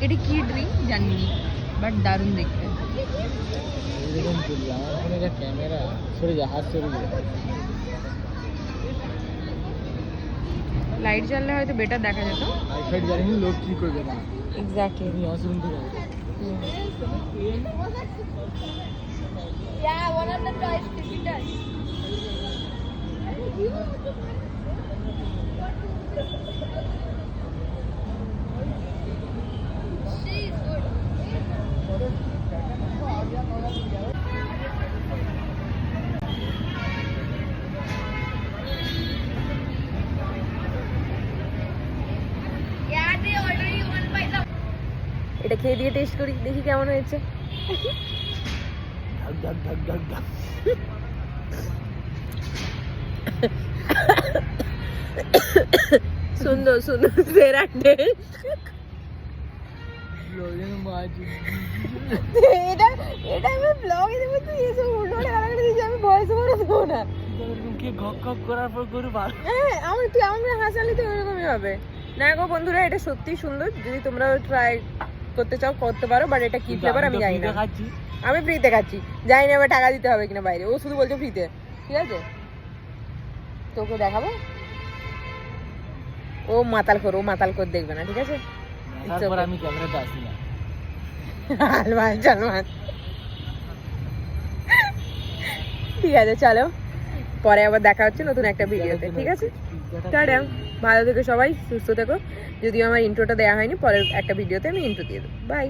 এটা কি ড্রিঙ্ক জানি না, বাট দারুণ দেখতে। এরকম করবি, আমার ফোনে যা ক্যামেরা, সরে যা, হাত সরে যা। লাইট জ্বাললে হয়তো বেটার দেখা যেত। আইফাইট জানি লোক কি করবে না। এক্স্যাক্টলি। তুমি অসুবিধা ঠিক আছে। Yeah, one of the toys digital. She is good. Yeah, they already won by the. এটা খেয়ে দিয়ে টেস্ট করি, দেখি কেমন হয়েছে। ঢাক ঢাক ঢাক ঢাক ঢাক। সুন্দর সুন্দর, সেরা টেস্ট। এটা এটা আমি ব্লগে দেবো, তুই এসব উল্টো গালাগালি দিচ্ছিস, আমি ভয়েস ওভার দেবো না। কে ঘক ঘক করার পর গরু বার। হ্যাঁ, তুই আমাকে হাসালে তো এরকমই হবে। না গো বন্ধুরা, এটা সত্যিই সুন্দর, যদি তোমরা ট্রাই করতে চাও করতে পারো, বাট এটা কি ফ্লেভার আমি জানি না। আমি ফ্রিতে খাচ্ছি, জানি না এবার টাকা দিতে হবে কিনা বাইরে, ও শুধু বলছে ফ্রিতে। ঠিক আছে, তোকে দেখাবো। ও মাতাল কর দেখবে না, ঠিক আছে? তারপর আমি ক্যামেরাতে আসি না। আলমান ঠিক আছে, চলো পরে আবার দেখা হচ্ছে নতুন একটা ভিডিওতে। ঠিক আছে, টাটা, ভালো থেকো সবাই, সুস্থ থেকো। যদিও আমার ইন্ট্রোটা দেওয়া হয়নি, পরের একটা ভিডিওতে আমি ইন্ট্রো দিয়ে দেবো। বাই।